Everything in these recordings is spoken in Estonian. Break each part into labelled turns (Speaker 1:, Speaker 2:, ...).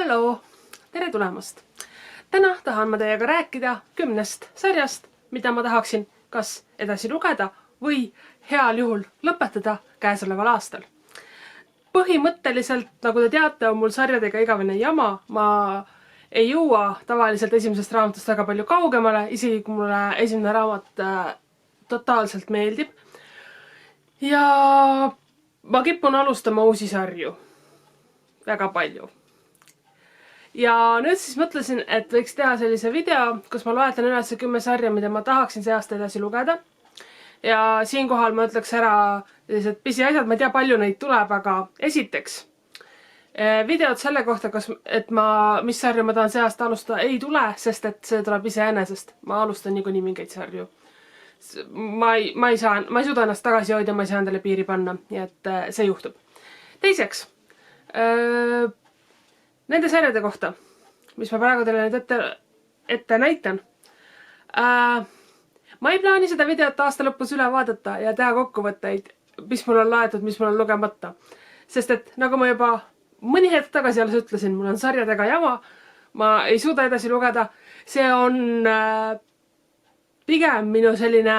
Speaker 1: Hallo! Tere tulemast! Täna tahan ma teiega rääkida 10 sarjast, mida ma tahaksin kas edasi lugeda või heal juhul lõpetada käesoleval aastal. Põhimõtteliselt, nagu te teate, on mul sarjadega igavene jama. Ma ei jõua tavaliselt esimesest raamatust väga palju kaugemale, isegi kui mulle esimene raamat totaalselt meeldib. Ja ma kipun alustama uusi sarju. Väga palju. Ja nüüd siis mõtlesin, et võiks teha sellise video, kus ma loetan üles 10 sarja, mida ma tahaksin see aasta edasi lugeda. Ja siinkohal ma ütleks ära sellised pisiasjad, ma ei tea, palju neid tuleb, aga esiteks videod selle kohta, mis sarju ma tahan see aasta alustada, ei tule, sest et see tuleb iseenesest. Ma alustan niikuinii mingeid sarju. Ma ei suuda ennast tagasi hoida, ma ei saa endale piiri panna, nii et see juhtub. Teiseks, nende sarjade kohta, mis ma praegu teile nüüd ette näitan. Ma ei plaani seda videot aasta lõpus üle vaadata ja teha kokkuvõtteid, mis mul on laetud, mis mul on lugemata. Sest et, nagu ma juba mõni hetk tagasi alles ütlesin, mul on sarjadega jama, ma ei suuda edasi lugeda. See on pigem minu selline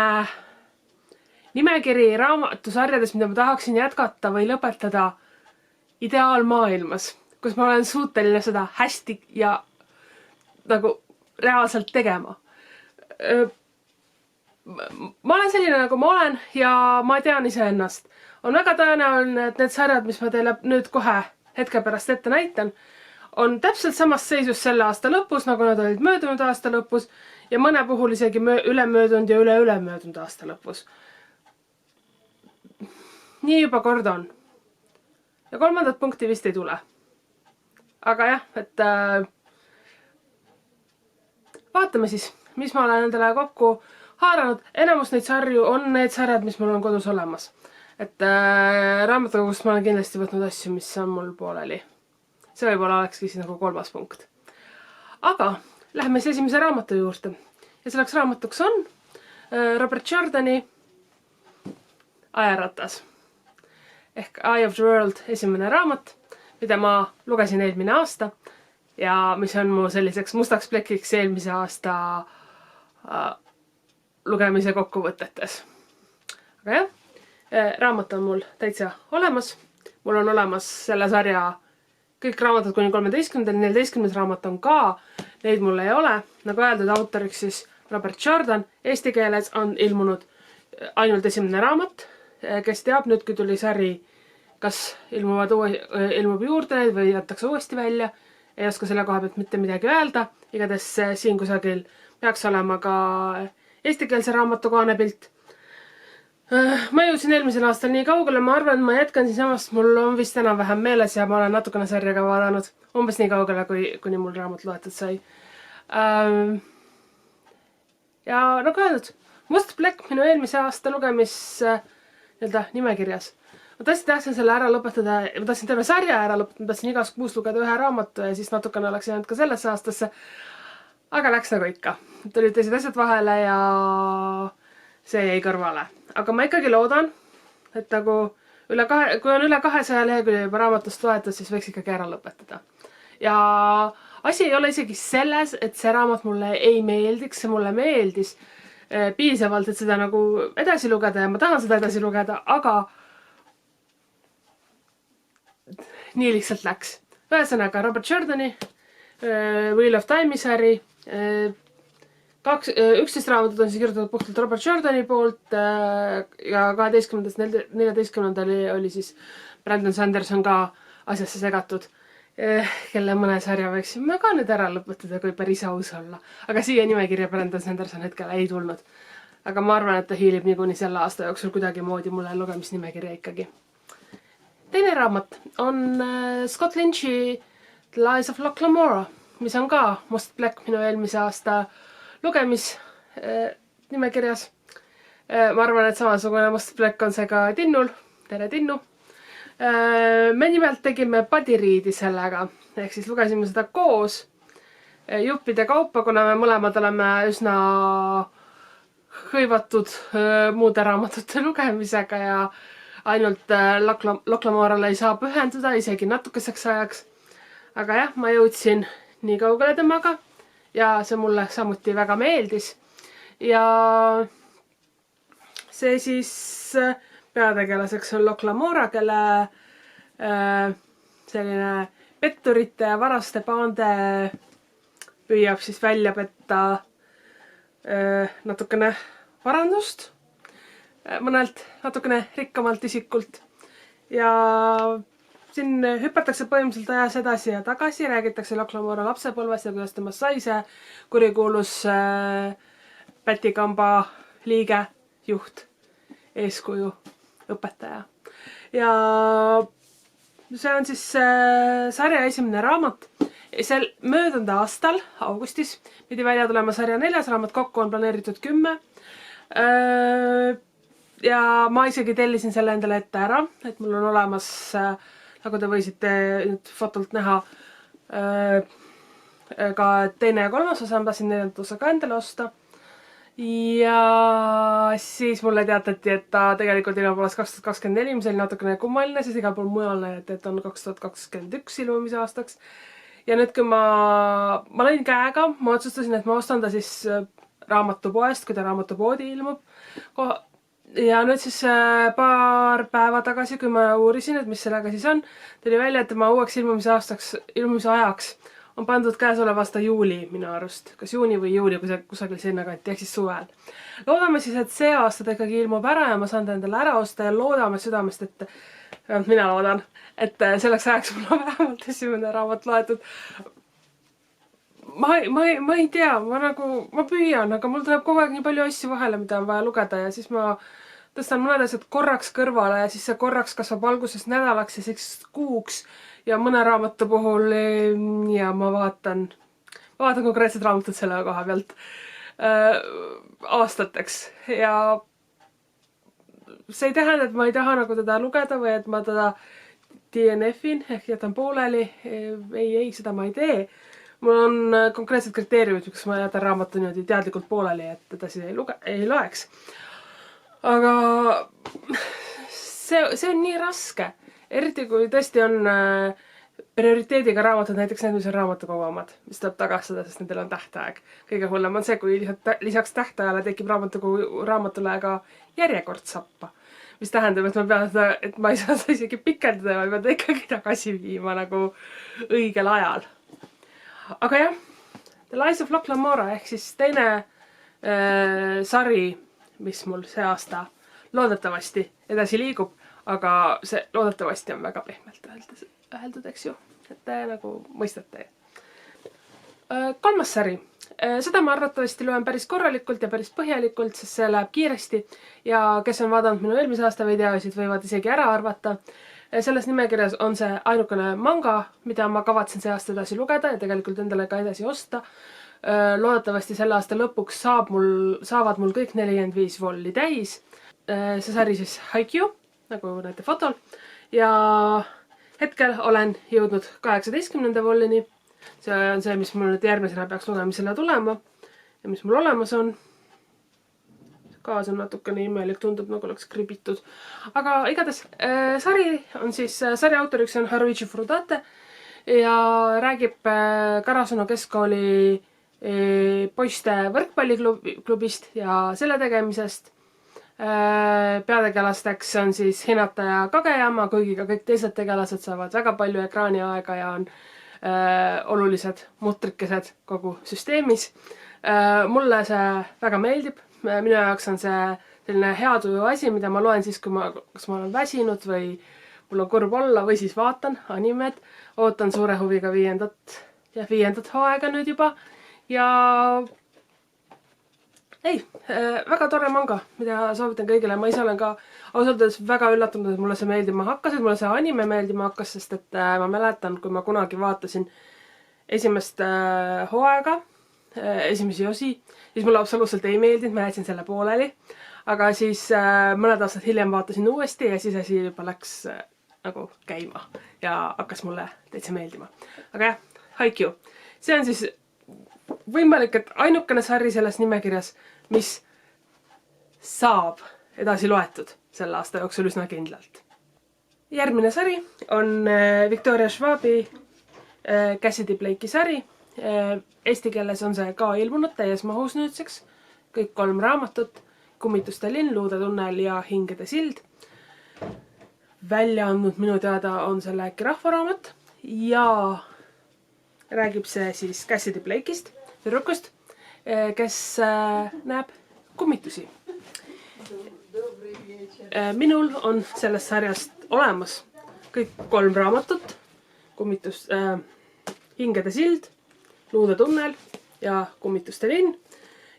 Speaker 1: nimekiri raamatusarjades, mida ma tahaksin jätkata või lõpetada ideaalmaailmas, kus ma olen suuteline seda hästi ja nagu reaalselt tegema. Ma olen selline, nagu ma olen ja ma tean iseennast. On väga tõenäoline, et need sarjad, mis ma teile nüüd kohe hetke pärast ette näitan, on täpselt samas seisus selle aasta lõpus, nagu nad olid möödunud aasta lõpus ja mõne puhul isegi ülemöödunud ja ülemöödunud aasta lõpus. Nii juba kord on. Ja 3. punkti vist ei tule. Aga jah, et vaatame siis, mis ma olen endale kokku haaranud. Enamus neid sarju on need sarjad, mis mul on kodus olemas. Et raamatukogust ma olen kindlasti võtnud asju, mis on mul pooleli. See võib-olla olekski siis nagu 3. punkt. Aga läheme siis esimese raamatu juurde. Ja selleks raamatuks on Robert Jordani Ajaratas. Ehk Eye of the World esimene raamat, mida ma lugesin eelmine aasta ja mis on mu selliseks mustaks plekiks eelmise aasta lugemise kokkuvõtetes. Aga jah, raamat on mul täitsa olemas. Mul on olemas selle sarja kõik raamatud kuni 13. 14. raamat on ka. Neid mul ei ole. Nagu öeldud, autoriks siis Robert Jordan. Eesti keeles on ilmunud ainult esimene raamat. Kes teab, nüüd kui tuli sari, kas ilmub juurde neid või jätakse uuesti välja. Ei oska selle koha pealt mitte midagi öelda. Igatahes siin kusagil peaks olema ka eestikeelse raamatu kaanepilt. Ma jõudsin eelmisel aastal nii kaugele, ma arvan, et ma jätkan siin samast, mul on vist enam vähem meeles ja ma olen natukene sarjaga vaadanud umbes nii kaugele, kuni mul raamat loetud sai. Ja nagu öeldud, must plekk minu eelmise aasta nimekirjas. Ma tahtsin selle ära lõpetada, ma tahtsin terve sarja ära lõpetada, ma tahtsin igast kuus lugeda ühe raamatu ja siis natukene oleks jäänud ka sellesse aastasse. Aga läks nagu ikka. Tulid teised asjad vahele ja see jäi kõrvale. Aga ma ikkagi loodan, et nagu kui on üle 200 lehekülje juba raamatust loetud, siis võiks ikkagi ära lõpetada. Ja asi ei ole isegi selles, et see raamat mulle ei meeldiks, see mulle meeldis piisavalt, et seda nagu edasi lugeda ja ma tahan seda edasi lugeda, aga nii lihtsalt läks. Ühesõnaga Robert Jordani Wheel of Time'i sari. 11 raamatut on siis kirjutatud puhtalt Robert Jordani poolt ja 12. 14. oli siis Brandon Sanderson ka asjasse segatud, kelle mõne sarja võiksime ka nüüd ära lõpetada, kui päris aus olla. Aga siia nimekirja Brandon Sanderson hetkel ei tulnud. Aga ma arvan, et ta hiilib niikuinii selle aasta jooksul kuidagi moodi mulle lugemisnimekirja ikkagi. Teine raamat on Scott Lynch'i The Lies of Locke Lamora, mis on ka must plekk minu eelmise aasta lugemisnimekirjas. Ma arvan, et samasugune must plekk on see ka Tinnul. Tere Tinnu! Me nimelt tegime padiriidi sellega. Ehk siis lugesime seda koos juppide kaupa, kuna me mõlemad oleme üsna hõivatud muude raamatute lugemisega ja ainult Locke Lamorale ei saa pühenduda, isegi natukeseks ajaks. aga jah, ma jõudsin nii kaugele temaga ja see mulle samuti väga meeldis. Ja see siis peategelaseks on Locke Lamora, kelle selline petturite ja varaste paande püüab siis välja petta natukene varandust mõnelt natukene rikkamalt isikult. Ja siin hüpatakse põhimõtteliselt ajas edasi ja tagasi, räägitakse Locke Lamora lapsepõlvest ja kuidas temast sai see kurikuulus pätikamba liige, juht, eeskuju, õpetaja. Ja see on siis sarja esimene raamat. Sel möödunud aastal, augustis, pidi välja tulema sarja 4. raamat, kokku on planeeritud 10. Ja ma isegi tellisin selle endale ette ära, et mul on olemas, nagu te võisite nüüd fotolt näha, ka 2. ja 3. osa, ma tahtsin 4. osa ka endale osta. Ja siis mulle teatati, et ta tegelikult ilmub alles 2024, mis oli natukene kummaline, siis igal pool mujal näidati, et on 2021 ilmumise aastaks. Ja nüüd, kui ma lõin käega, ma otsustasin, et ma ostan ta siis raamatupoest, kui ta raamatupoodi ilmub. Ja nüüd siis paar päeva tagasi, kui ma uurisin, et mis sellega siis on, tuli välja, et tema uueks ilmumise ajaks on pandud käesoleva aasta juuli minu arust. Kas juuni või juuli, kusagil sinna kanti, ehk siis suvel. Loodame siis, et see aasta ta ikkagi ilmub ära ja ma saan ta endale ära osta ja loodame südamest, et mina loodan, et selleks ajaks mul on vähemalt esimene raamat loetud. Ma ei tea, ma püüan, aga mul tuleb kogu aeg nii palju asju vahele, mida on vaja lugeda ja siis ma tõstan mõned asjad korraks kõrvale ja siis see korraks kasvab alguses nädalaks ja siis kuuks ja mõne raamatu puhul ja ma vaatan konkreetset raamatut selle koha pealt aastateks ja see ei tähenda, et ma ei taha nagu teda lugeda või et ma teda DNF-in ehk jätan pooleli. Ei, seda ma ei tee. Mul on konkreetsed kriteeriumid, miks ma jätan raamatu niimoodi teadlikult pooleli, et teda siis ei loeks. Aga see on nii raske. Eriti kui tõesti on prioriteediga raamatud, näiteks need, mis on raamatukogu omad, mis tuleb tagastada, sest nendel on tähtaeg. Kõige hullem on see, kui lisaks tähtajale tekib raamatule ka järjekord sappa. Mis tähendab, et ma ei saa seda isegi pikendada, ma pean ikkagi tagasi viima nagu õigel ajal. Aga jah, The Lies of Locke Lamora ehk siis teine sari, mis mul see aasta loodetavasti edasi liigub, aga see loodetavasti on väga pehmelt öeldud, eks ju, et te nagu mõistate. 3. sari. Seda ma arvatavasti loen päris korralikult ja päris põhjalikult, sest see läheb kiiresti ja kes on vaadanud minu eelmise aasta videosid, võivad isegi ära arvata. Selles nimekirjas on see ainukene manga, mida ma kavatsen see aasta edasi lugeda ja tegelikult endale ka edasi osta. Loodetavasti selle aasta lõpuks saavad mul kõik 45 volli täis. See sari siis Haikyuu, nagu näete fotol. Ja hetkel olen jõudnud 18. vollini. See on see, mis mul nüüd järgmisena peaks lugemisele tulema ja mis mul olemas on. Kaas on natukene imelik, tundub nagu oleks kribitud. Aga igatahes sari on siis, sari autoriks on Haruichi Furudate ja räägib Karasuno keskkooli poiste võrkpalliklubist ja selle tegemisest. Peategelasteks on siis Hinata ja Kageyama, kuigi ka kõik teised tegelased saavad väga palju ekraaniaega ja on olulised mutrikesed kogu süsteemis. Mulle see väga meeldib. Minu jaoks on see selline hea tuju asi, mida ma loen siis, kas ma olen väsinud või mul on kurb olla või siis vaatan animed. Ootan suure huviga 5. hooaega nüüd juba. Ja väga tore manga, mida soovitan kõigile. Ma ise olen ka ausalt öeldes väga üllatunud, et mulle see meeldima hakkas, et mulle see anime meeldima hakkas, sest et ma mäletan, kui ma kunagi vaatasin esimest hooaega, esimesi osi, siis mulle absoluutselt ei meeldinud, ma jätsin selle pooleli. Aga siis mõned aastad hiljem vaatasin uuesti ja siis asi juba läks nagu käima ja hakkas mulle täitsa meeldima. Aga jah, Haikyuu. See on siis võimalik, et ainukene sari selles nimekirjas, mis saab edasi loetud selle aasta jooksul üsna kindlalt. Järgmine sari on Victoria Schwabi Cassidy Blake'i sari. Eesti keeles on see ka ilmunud täies mahus nüüdseks. Kõik 3 raamatut. Kummituste linn, Luude tunnel ja Hingede sild. Välja andnud minu teada on selle äkki rahvaraamat ja räägib see siis Cassidy Blake'ist, tüdrukust, kes näeb kummitusi. Minul on sellest sarjast olemas kõik 3 raamatut. Hingede sild, Luude tunnel ja Kummituste linn.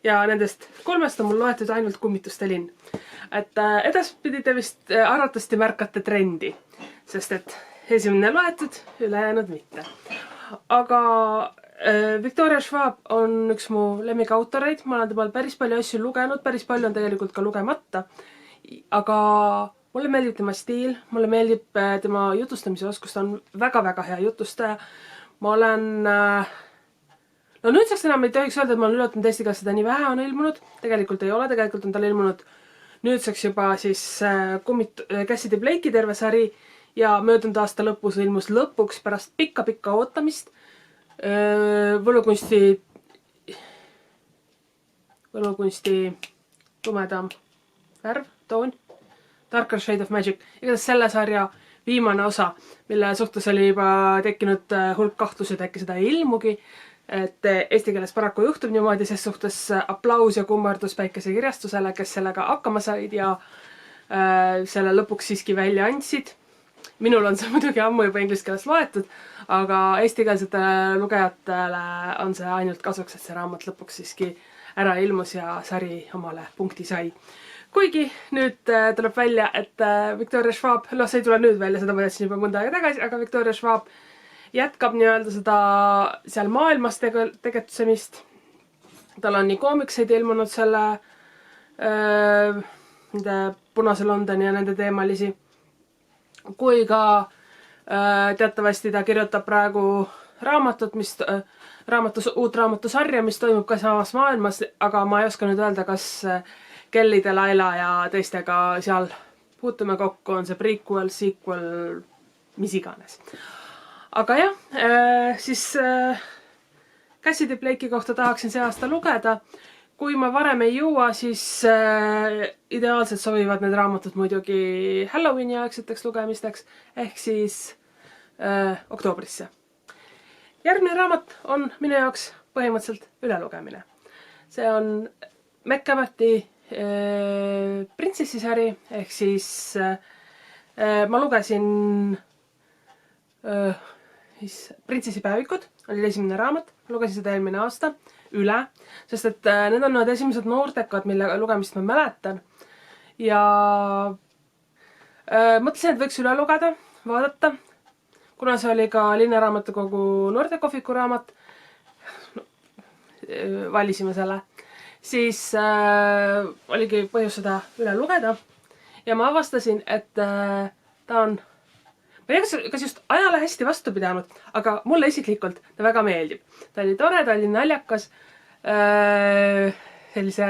Speaker 1: Ja nendest 3 on mul loetud ainult Kummituste linn. Et edaspidi te vist arvatavasti märkate trendi, sest et esimene loetud, ülejäänud mitte. Aga Victoria Schwab on üks mu lemmikautoreid. Ma olen temal päris palju asju lugenud, päris palju on tegelikult ka lugemata. Aga mulle meeldib tema stiil, mulle meeldib tema jutustamise oskus, ta on väga-väga hea jutustaja. Ma olen... No nüüdseks enam ei tohiks öelda, et ma olen üllatunud Eesti keeles seda nii vähe on ilmunud. Tegelikult ei ole, tegelikult on tal ilmunud nüüdseks juba siis Cassidy Blake'i terve sari ja möödunud aasta lõpus ilmus lõpuks pärast pikka-pikka ootamist võlukunsti tumedam värv, toon, Darker Shade of Magic. Igatahes selle sarja viimane osa, mille suhtes oli juba tekkinud hulk kahtlused, äkki seda ei ilmugi. Et eesti keeles paraku juhtub niimoodi, ses suhtes aplaus ja kummardus Päikesekirjastusele, kes sellega hakkama said ja selle lõpuks siiski välja andsid. Minul on see muidugi ammu juba inglise keeles loetud, aga eestikeelsetele lugejatele on see ainult kasuks, et see raamat lõpuks siiski ära ilmus ja sari omale punkti sai. Kuigi nüüd tuleb välja, et Victoria Schwab, see ei tule nüüd välja, seda ma jätsin juba mõnda aega tagasi, aga Victoria Schwab jätkab nii-öelda seda seal maailmas tegutsemist. Tal on nii koomikseid ilmunud selle nende Punase Londoni ja nende teemalisi, kui ka teatavasti ta kirjutab praegu uut raamatusarja, mis toimub ka samas maailmas, aga ma ei oska nüüd öelda, kas Kelly Delilah ja teistega seal puutume kokku, on see prequel, sequel, mis iganes. Aga jah, siis Cassidy Blake'i kohta tahaksin see aasta lugeda. Kui ma varem ei jõua, siis ideaalselt sobivad need raamatud muidugi Halloweeni aegseteks lugemisteks, ehk siis oktoobrisse. Järgmine raamat on minu jaoks põhimõtteliselt ülelugemine. See on McCamerty Princessi sari, ehk siis ma lugesin Princessi päevikud, oli esimene raamat, lugesin seda eelmine aasta üle, sest et need on need esimesed noortekad, mille lugemist ma mäletan. Ja mõtlesin, et võiks üle lugeda, vaadata, kuna see oli ka Linnaraamatukogu noortekohviku raamat, valisime selle, siis oligi põhjus seda üle lugeda ja ma avastasin, et ta on ma ei tea, kas just ajale hästi vastu pidanud, aga mulle isiklikult ta väga meeldib. Ta oli tore, ta oli naljakas, sellise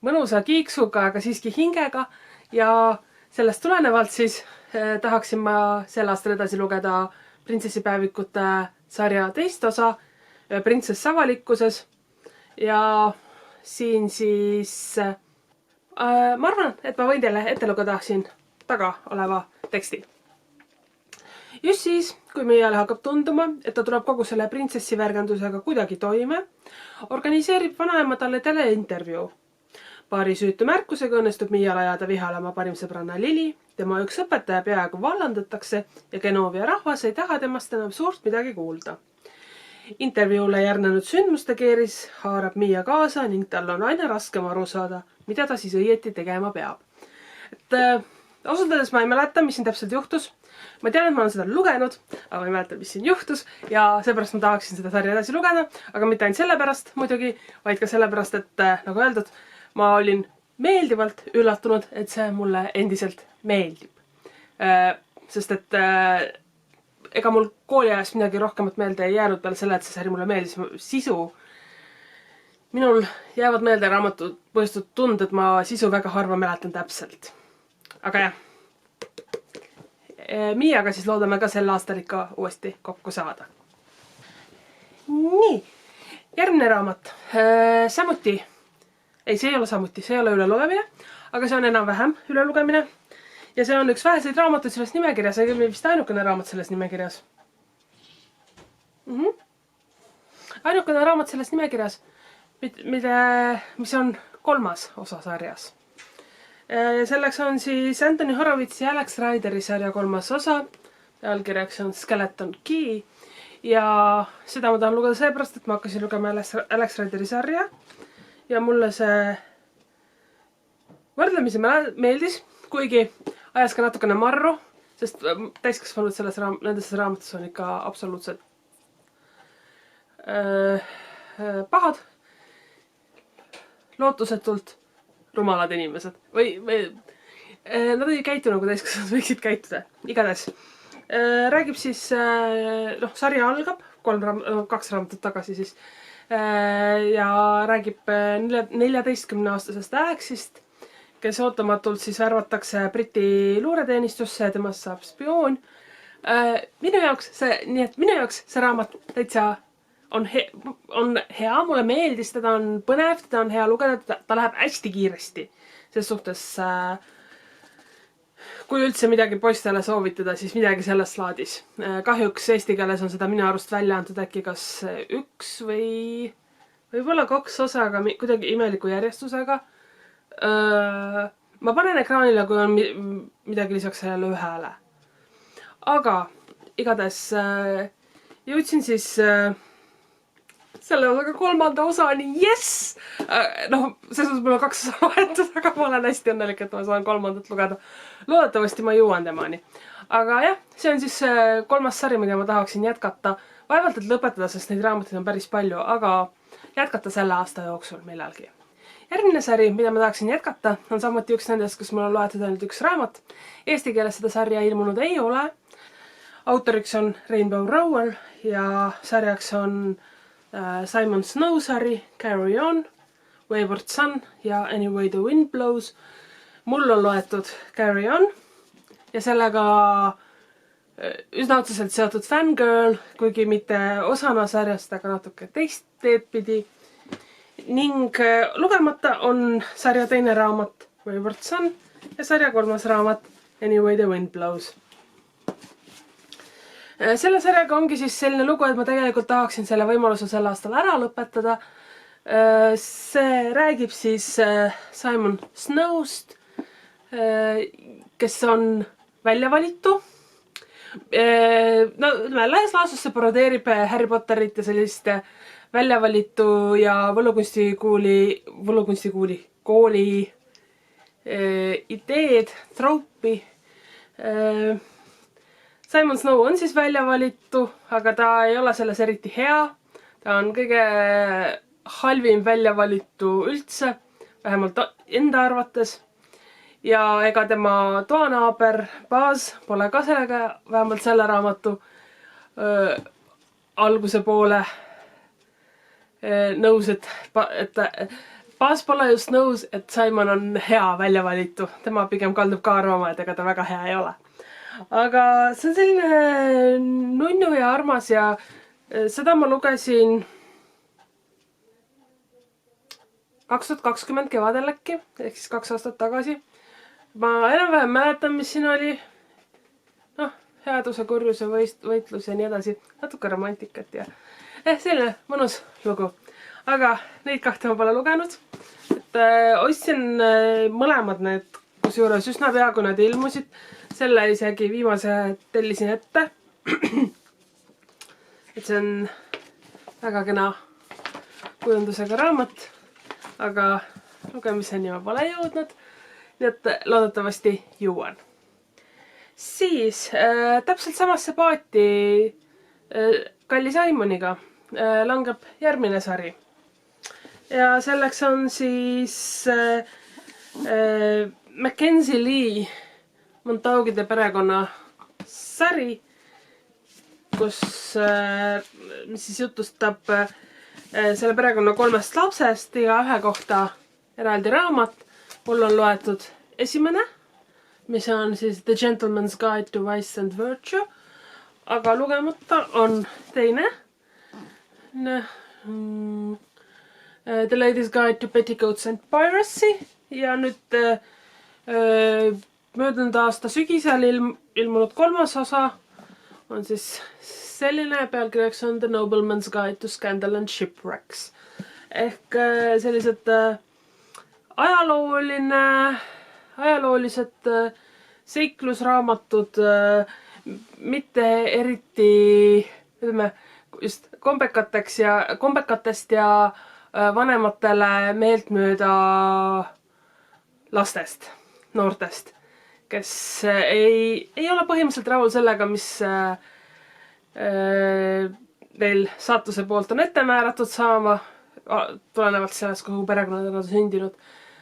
Speaker 1: mõnusa kiiksuga, aga siiski hingega ja sellest tulenevalt siis tahaksin ma sel aastal edasi lugeda Princessi päevikute sarja teist osa, Printsess avalikkuses ja siin siis ma arvan, et ma võin teile ette lugeda siin taga oleva teksti. Just siis, kui Miiale hakkab tunduma, et ta tuleb kogu selle printsessi värgandusega kuidagi toime, organiseerib vanaema talle teleintervjuu. Paari süütu märkusega õnnestub Miial ajada vihale oma parim sõbranna Lili, tema üks õpetaja peaaegu vallandatakse ja Genovia rahvas ei taha temast enam suurt midagi kuulda. Intervjuule järgnenud sündmuste keeris haarab Miia kaasa ning tal on aina raskem aru saada, mida ta siis õieti tegema peab. Ausalt öeldes ma ei mäleta, mis siin täpselt juhtus. Ma tean, et ma olen seda lugenud, aga ma ei mäleta, mis siin juhtus ja seepärast ma tahaksin seda sarja edasi lugeda, aga mitte ainult sellepärast muidugi, vaid ka sellepärast, et nagu öeldud, ma olin meeldivalt üllatunud, et see mulle endiselt meeldib. Sest et ega mul kooli ajast midagi rohkemat meelde ei jäänud peale selle, et see sari mulle meeldis sisu. Minul jäävad meelde raamatud põhjustud tund, et ma sisu väga harva mäletan täpselt. Aga jah, Miiaga siis loodame ka sel aastal ikka uuesti kokku saada. Nii, järgmine raamat. Samuti, see ei ole samuti, see ei ole ülelugemine, aga see on enam-vähem ülelugemine. Ja see on üks väheseid raamatuid selles nimekirjas, aga vist ainukene raamat selles nimekirjas. Ainukene raamat selles nimekirjas, mis on 3. osa sarjas. Selleks on siis Anthony Horowitzi ja Alex Rideri sarja 3. osa. Pealkirjaks on Skeleton Key. Ja seda ma tahan lugeda seepärast, et ma hakkasin lugema Alex Rideri sarja. Ja mulle see võrdlemisi meeldis, kuigi ajas ka natukene marru, sest täiskasvanud nendes raamatus on ikka absoluutselt pahad, lootusetult rumalad inimesed. Nad ei käitu nagu täiskasvanud võiksid käituda. Igatahes. Räägib siis, sarja algab, 2 raamatut tagasi siis, ja räägib 14-aastasest Alexist, kes ootamatult siis värvatakse Briti luureteenistusse ja temast saab spioon. Minu jaoks see raamat täitsa on hea, mulle meeldis, teda on põnev, teda on hea lugeda, ta läheb hästi kiiresti. Ses suhtes, kui üldse midagi poistele soovitada, siis midagi selles laadis. Kahjuks eesti keeles on seda minu arust välja antud äkki kas 1 või võib-olla 2 osa, aga kuidagi imeliku järjestusega. Ma panen ekraanile, kui on midagi lisaks sellele 1 hääle. Aga igatahes jõudsin siis selle osaga 3. osani, yes! Selles mul on 2 osa vahetud, aga ma olen hästi õnnelik, et ma saan 3. lugeda. Loodetavasti ma jõuan temani. Aga jah, see on siis 3. sari, mida ma tahaksin jätkata. Vaevalt, et lõpetada, sest neid raamatuid on päris palju, aga jätkata selle aasta jooksul millalgi. Järgmine sari, mida ma tahaksin jätkata, on samuti üks nendest, kus mul on loetud ainult 1 raamat. Eesti keeles seda sarja ilmunud ei ole. Autoriks on Rainbow Rowell ja sarjaks on Simon Snow sari, Carry On, Wayward Sun ja Anyway the Wind Blows. Mul on loetud Carry On ja sellega üsna otseselt seotud Fangirl, kuigi mitte osana sarjast, aga natuke teist teed pidi. Ning lugemata on sarja 2. raamat Wayward Sun ja sarja 3. raamat Anyway the Wind Blows. Selle sarjaga ongi siis selline lugu, et ma tegelikult tahaksin selle võimaluse sel aastal ära lõpetada. See räägib siis Simon Snowst, kes on väljavalitu. Laias laastus see parodeerib Harry Potterit ja sellist väljavalitu ja kooli ideed, troopi. Simon Snow on siis väljavalitu, aga ta ei ole selles eriti hea. Ta on kõige halvim väljavalitu üldse, vähemalt enda arvates. Ja ega tema toanaaber Buzz pole ka sellega, vähemalt selle raamatu alguse poole nõus, et Buzz pole just nõus, et Simon on hea väljavalitu. Tema pigem kaldub ka arvama, et ega ta väga hea ei ole. Aga see on selline nunnu ja armas ja seda ma lugesin 2020 kevadel äkki, ehk siis 2 aastat tagasi. Ma enam-vähem mäletan, mis siin oli. Headuse, kurjuse, võitlus ja nii edasi. Natuke romantikat ja selline mõnus lugu. Aga neid 2 ma pole lugenud. Ostsin mõlemad need, kusjuures üsna pea, kui nad ilmusid. Selle isegi viimase tellisin ette. Et see on väga kena kujundusega raamat, aga lugemiseni ma pole jõudnud, nii et loodetavasti jõuan. Siis täpselt samasse paati Kalli Simoniga langeb järgmine sari. Ja selleks on siis Mackenzie Lee Montaugide perekonna sari, mis siis jutustab selle perekonna 3 lapsest ja 1 kohta eraldi raamat. Mul on loetud esimene, mis on siis The Gentleman's Guide to Vice and Virtue, aga lugemata on teine. selline The Ladies Guide to Petticoats and Piracy ja nüüd möödunud aasta sügisel ilmunud 3. osa on siis selline pealkirjaks on The Nobleman's Guide to Scandal and Shipwrecks ehk sellised ajaloolised seiklusraamatud, mitte eriti ütleme, just kombekatest ja vanematele meeltmööda lastest, noortest, kes ei ole põhimõtteliselt rahul sellega, mis neil saatuse poolt on ette määratud saama, tulenevalt sellest, kuhu perekonnad on sündinud.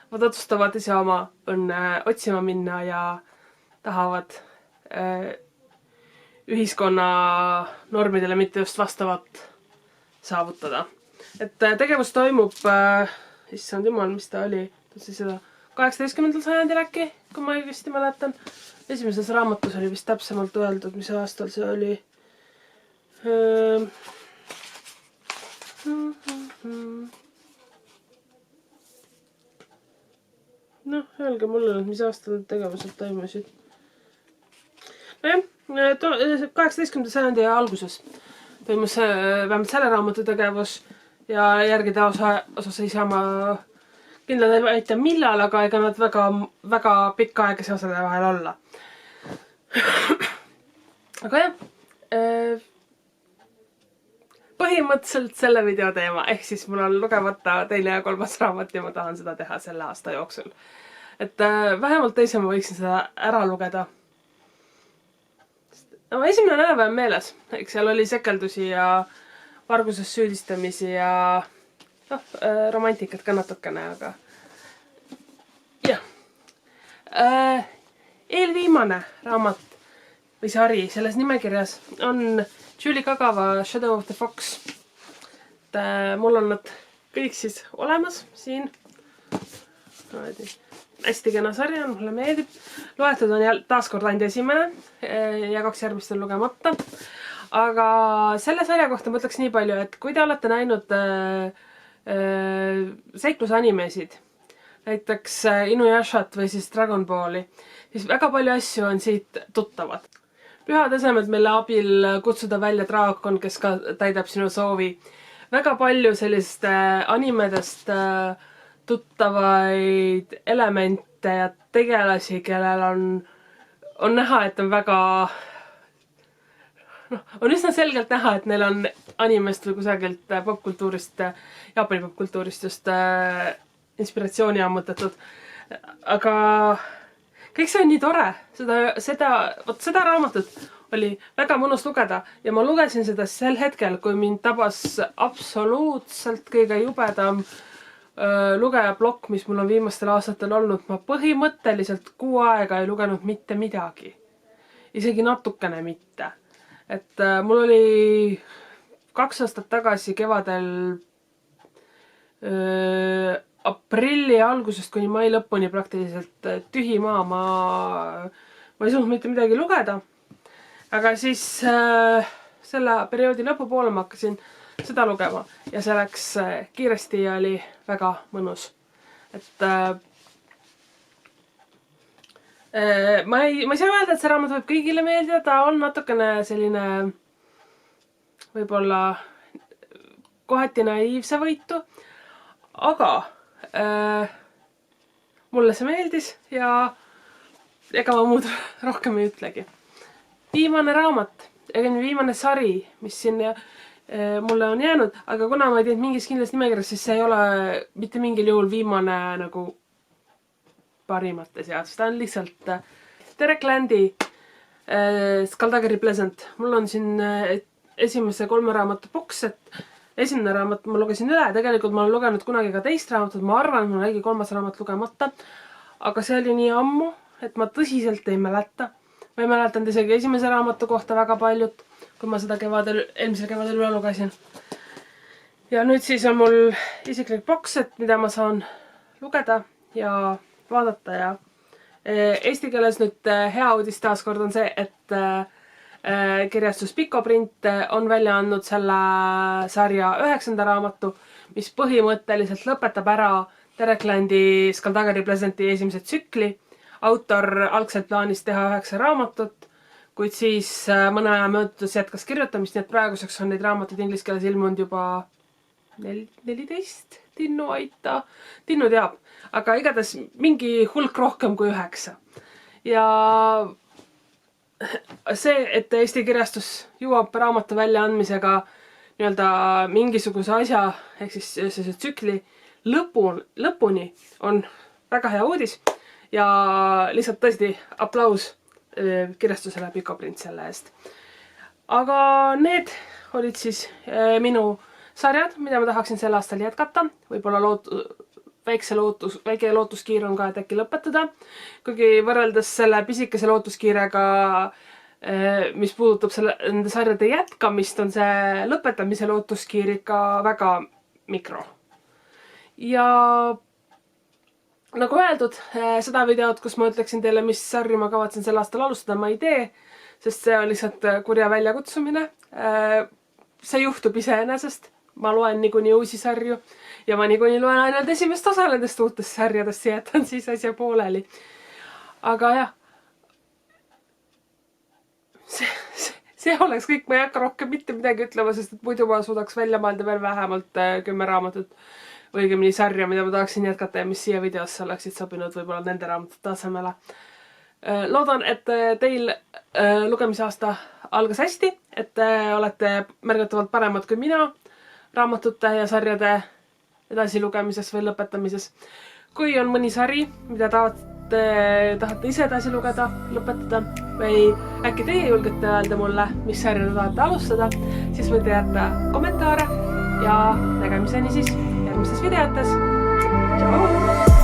Speaker 1: Nad otsustavad ise oma õnne otsima minna ja tahavad ühiskonna normidele mitte just vastavat saavutada. Et tegevus toimub, issand jumal, mis ta oli, seda 18. sajandil äkki, kui ma õigesti mäletan. Esimeses raamatus oli vist täpsemalt öeldud, mis aastal see oli. Noh, öelge mulle, mis aastal tegevused toimusid. Nojah, 18. sajandi alguses toimus vähemalt selle raamatu tegevus ja järgide osas ei saa ma kindlalt ei väita millal, aga ega nad väga pikka aega ei saa selle vahel olla. Aga jah, põhimõtteliselt selle video teema, ehk siis mul on lugemata 2. ja 3. raamat ja ma tahan seda teha selle aasta jooksul. Et vähemalt teise ma võiksin seda ära lugeda. No, esimene enam-vähem meeles, eks seal oli sekeldusi ja varguses süüdistamisi ja romantikat ka natukene, aga jah. Eelviimane raamat või sari selles nimekirjas on Julie Kagawa Shadow of the Fox. Mul on nad kõik siis olemas siin. Hästi kena sari on, mulle meeldib. Loetud on taaskord ainult esimene ja 2 järgmist on lugemata. Aga selle sarja kohta ma ütleks nii palju, et kui te olete näinud seiklusanimesid, näiteks Inuyashat või siis Dragon Balli, siis väga palju asju on siit tuttavad. Pühad esemed, mille abil kutsuda välja draakon, kes ka täidab sinu soovi. Väga palju sellist animedest tuttavaid elemente ja tegelasi, kellel on näha, et on väga... on üsna selgelt näha, et neil on animest või kusagilt popkultuurist, Jaapani popkultuurist just inspiratsiooni ammutatud. Aga kõik see on nii tore. Seda raamatut oli väga mõnus lugeda ja ma lugesin seda sel hetkel, kui mind tabas absoluutselt kõige jubedam lugejablokk, mis mul on viimastel aastatel olnud. Ma põhimõtteliselt 6 aega ei lugenud mitte midagi. Isegi natukene mitte. Et mul oli 2 aastat tagasi kevadel aprilli algusest kuni mai lõpuni praktiliselt tühi maa. Ma ei suutnud mitte midagi lugeda. Aga siis selle perioodi lõpupoole ma hakkasin seda lugema ja see läks kiiresti ja oli väga mõnus. Et ma ei saa öelda, et see raamat võib kõigile meeldida, ta on natukene selline võib-olla kohati naiivsevõitu, aga mulle see meeldis ja ega ma muud rohkem ei ütlegi. Viimane raamat, viimane sari, mis siin mulle on jäänud, aga kuna ma ei teinud mingis kindlas nimekirjas, siis see ei ole mitte mingil juhul viimane nagu parimate seas. Ta on lihtsalt Derek Landi Skulduggery Pleasant. Mul on siin esimese 3 raamatu boks, et esimene raamat ma lugesin üle. Tegelikult ma olen lugenud kunagi ka teist raamatut. Ma arvan, et mul on 3. raamat lugemata. Aga see oli nii ammu, et ma tõsiselt ei mäleta. Ma ei mäletanud isegi esimese raamatu kohta väga paljut, kui ma seda eelmisel kevadel üle lugesin. Ja nüüd siis on mul isiklik boks, mida ma saan lugeda ja vaadata ja eesti keeles nüüd hea uudis taaskord on see, et kirjastus Picoprint on välja andnud selle sarja 9. raamatu, mis põhimõtteliselt lõpetab ära Derek Landi Skaldagari Pleasanti esimese tsükli. Autor algselt plaanis teha 9 raamatut, kuid siis mõne aja möödudes jätkas kirjutamist, nii et praeguseks on neid raamatuid inglise keeles ilmunud juba 14. Tinnu aita. Tinnu teab, aga igatahes mingi hulk rohkem kui 9. Ja see, et Eesti kirjastus jõuab raamatu väljaandmisega nii-öelda mingisuguse asja, ehk siis see tsükli lõpuni on väga hea uudis ja lihtsalt tõesti aplaus kirjastusele Picoprint selle eest. Aga need olid siis minu sarjad, mida ma tahaksin sel aastal jätkata. Võib-olla väike lootuskiir on ka, et äkki lõpetada. Kuigi võrreldes selle pisikese lootuskiirega, mis puudutab nende sarjade jätkamist, on see lõpetamise lootuskiir ikka väga mikro. Ja nagu öeldud, seda videot, kus ma ütleksin teile, mis sarju ma kavatsen sel aastal alustada, ma ei tee, sest see on lihtsalt kurja väljakutsumine. See juhtub iseenesest. Ma loen niikuinii uusi sarju ja ma niikuinii loen ainult esimest osa nendest uutest sarjadest ja jätan siis asja pooleli. Aga jah, see oleks kõik, ma ei hakka rohkem mitte midagi ütlema, sest et muidu ma suudaks välja mõelda veel vähemalt 10 raamatut või õigemini sarja, mida ma tahaksin jätkata ja mis siia videosse oleksid sobinud võib-olla nende raamatute asemele. Loodan, et teil lugemise aasta algas hästi, et te olete märgatavalt paremad kui mina raamatute ja sarjade edasi lugemises või lõpetamises. Kui on mõni sari, mida tahate ise edasi lugeda, lõpetada või äkki teie julgete öelda mulle, mis sarja tahate alustada, siis võite jätta kommentaare ja nägemiseni siis järgmistes videotes. Tšau!